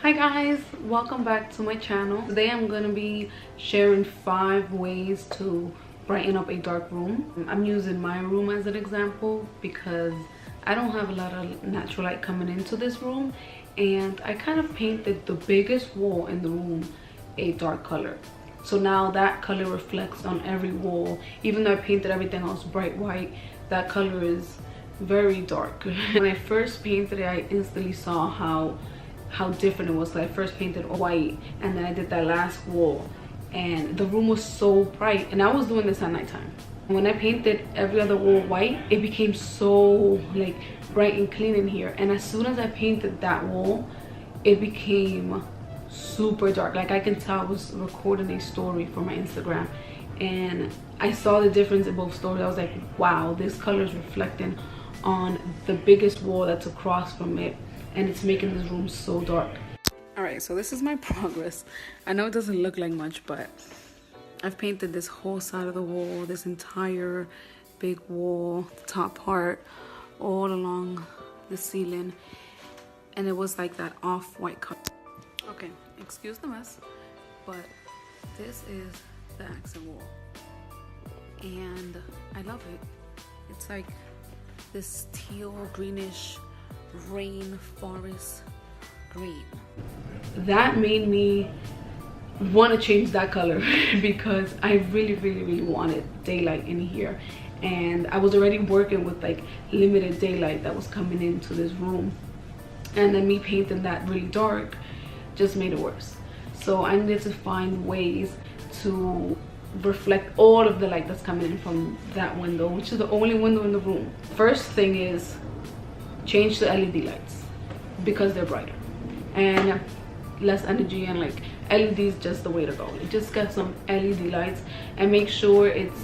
Hi guys, welcome back to my channel. Today I'm gonna be sharing 5 ways to brighten up a dark room. I'm using my room as an example because I don't have a lot of natural light coming into this room, and I kind of painted the biggest wall in the room a dark color. So now that color reflects on every wall. Even though I painted everything else bright white, that color is very dark. When I first painted it, I instantly saw how different it was. So I first painted white, and then I did that last wall, and the room was so bright, and I was doing this at nighttime. When I painted every other wall white, it became so like bright and clean in here, and as soon as I painted that wall, it became super dark. Like I can tell I was recording a story for my Instagram, and I saw the difference in both stories. I was like, wow, this color is reflecting on the biggest wall that's across from it, and it's making this room so dark. All right, so this is my progress. I know it doesn't look like much, but I've painted this whole side of the wall, this entire big wall, the top part, all along the ceiling, and it was like that off-white color. Okay, excuse the mess, but this is the accent wall, and I love it. It's like this teal greenish rainforest green. That made me want to change that color because I really wanted daylight in here, and I was already working with like limited daylight that was coming into this room, and then me painting that really dark just made it worse. So I needed to find ways to reflect all of the light that's coming in from that window, which is the only window in the room. First thing is change the LED lights because they're brighter and less energy, and like LEDs just the way to go. Like, just get some LED lights and make sure it's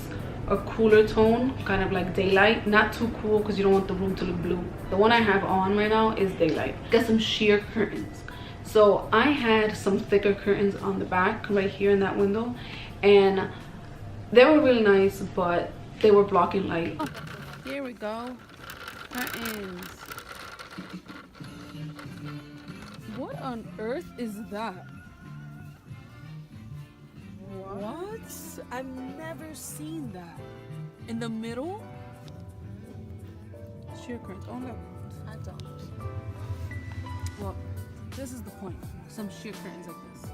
a cooler tone, kind of like daylight, not too cool because you don't want the room to look blue. The one I have on right now is daylight. Get some sheer curtains. So I had some thicker curtains on the back right here in that window, and they were really nice, but they were blocking light. Oh, here we go. Curtains. What on earth is that? What? I've never seen that. In the middle? Sheer curtains. Oh no, I don't. Well, this is the point. Some sheer curtains like this.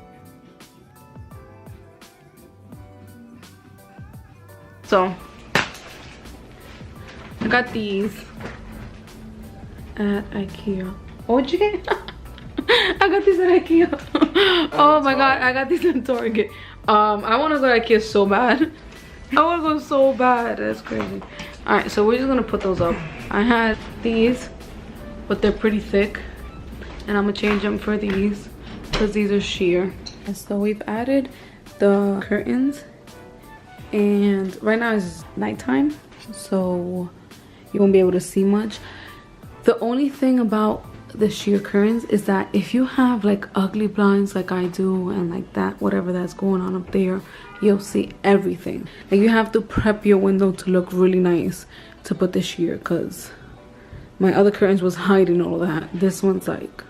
So I got these at IKEA. Oh, what'd you get? I got these at IKEA. Oh my god, I got these at Target. I want to go to IKEA so bad. I want to go so bad. That's crazy. All right, so we're just gonna put those up. I had these, but they're pretty thick, and I'm gonna change them for these because these are sheer. And so we've added the curtains, and right now it's nighttime, so you won't be able to see much. The only thing about the sheer curtains is that if you have like ugly blinds like I do, and like that, whatever that's going on up there, you'll see everything. Like you have to prep your window to look really nice to put the sheer, because my other curtains was hiding all that. This one's like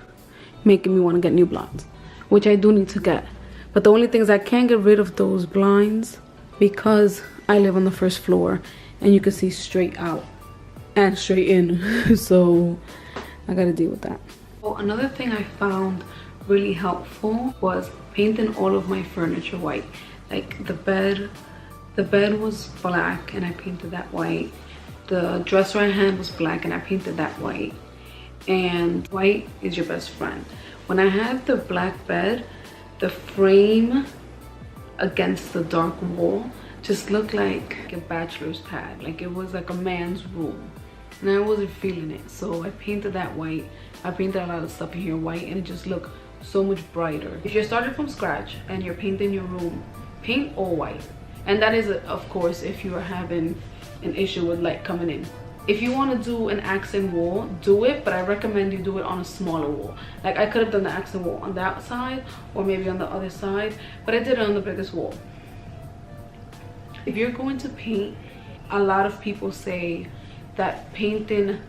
making me want to get new blinds, which I do need to get. But the only thing is I can't get rid of those blinds because I live on the first floor and you can see straight out and straight in. So I gotta deal with that. Oh, another thing I found really helpful was painting all of my furniture white. Like the bed was black and I painted that white. The dresser I had was black and I painted that white. And white is your best friend. When I had the black bed, the frame against the dark wall just looked like a bachelor's pad. Like it was like a man's room, and I wasn't feeling it. So I painted that white. I painted a lot of stuff in here white, and it just looked so much brighter. If you're starting from scratch and you're painting your room, paint all white. And that is, of course, if you are having an issue with light coming in. If you want to do an accent wall, do it, but I recommend you do it on a smaller wall. Like I could have done the accent wall on that side or maybe on the other side, but I did it on the biggest wall. If you're going to paint, a lot of people say that painting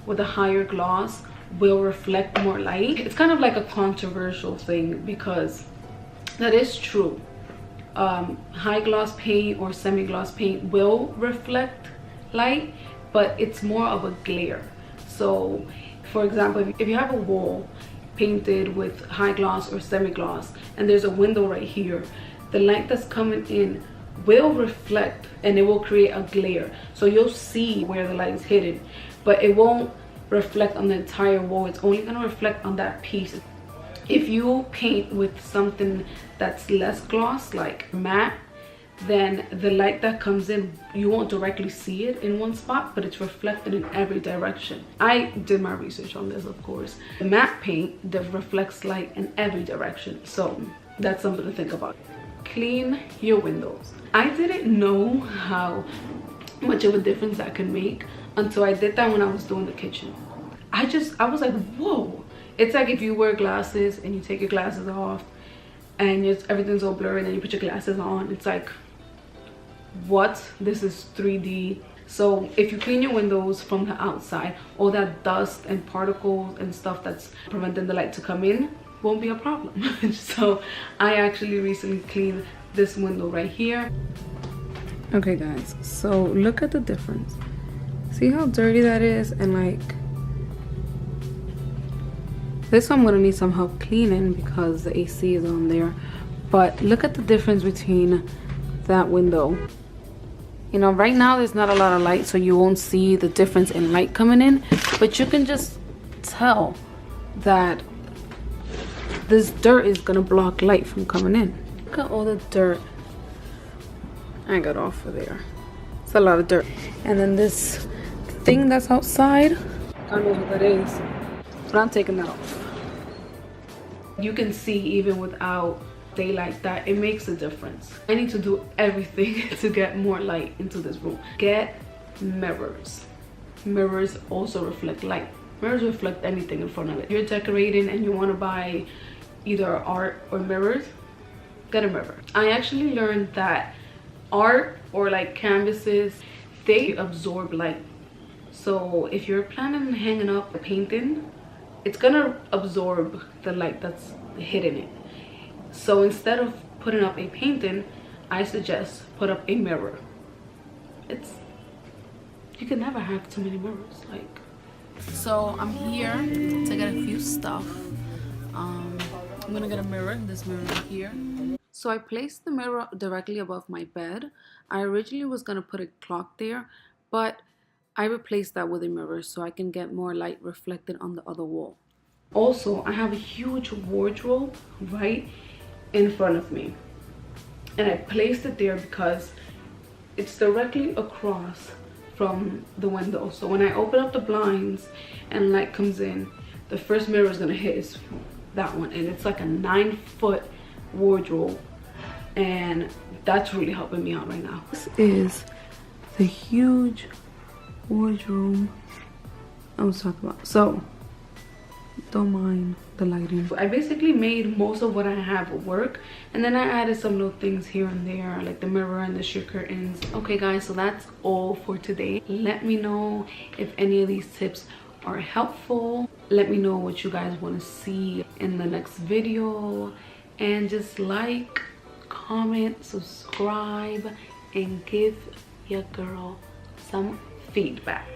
with a higher gloss will reflect more light. It's kind of like a controversial thing because that is true. High gloss paint or semi-gloss paint will reflect light, but it's more of a glare. So for example, if you have a wall painted with high gloss or semi-gloss and there's a window right here, the light that's coming in will reflect and it will create a glare. So you'll see where the light is hidden, but it won't reflect on the entire wall. It's only going to reflect on that piece. If you paint with something that's less gloss, like matte, then the light that comes in, you won't directly see it in one spot, but it's reflected in every direction. I did my research on this, of course. The matte paint that reflects light in every direction, so that's something to think about. Clean your windows. I didn't know how much of a difference that could make until I did that when I was doing the kitchen. I was like, whoa. It's like if you wear glasses and you take your glasses off and everything's all blurry and then you put your glasses on. It's like, what? This is 3D. So if you clean your windows from the outside, all that dust and particles and stuff that's preventing the light to come in won't be a problem. So I actually recently cleaned this window right here. Okay guys, so look at the difference. See how dirty that is? And like, this one I'm gonna need some help cleaning because the AC is on there. But look at the difference between that window. You know, right now there's not a lot of light, so you won't see the difference in light coming in, but you can just tell that this dirt is gonna block light from coming in. Look at all the dirt I got off of there. It's a lot of dirt. And then this thing that's outside, God knows what that is, but I'm taking that off. You can see even without daylight that it makes a difference. I need to do everything to get more light into this room. Get mirrors. Mirrors also reflect light. Mirrors reflect anything in front of it. You're decorating and you want to buy either art or mirrors, get a mirror. I actually learned that art or like canvases, they absorb light. So if you're planning on hanging up a painting, it's gonna absorb the light that's hitting it. So instead of putting up a painting, I suggest put up a mirror. You can never have too many mirrors. Like, so I'm here to get a few stuff. I'm gonna get a mirror, this mirror right here. So I placed the mirror directly above my bed. I originally was gonna put a clock there, but I replaced that with a mirror so I can get more light reflected on the other wall. Also, I have a huge wardrobe right in front of me. And I placed it there because it's directly across from the window. So when I open up the blinds and light comes in, the first mirror is gonna hit is that one. And it's like a 9-foot wardrobe. And that's really helping me out right now. This is the huge wardrobe I was talking about. So don't mind the lighting. I basically made most of what I have work, and then I added some little things here and there, like the mirror and the sheer curtains. Okay guys, so that's all for today. Let me know if any of these tips are helpful. Let me know what you guys want to see in the next video, and just like, comment, subscribe, and give your girl some feedback.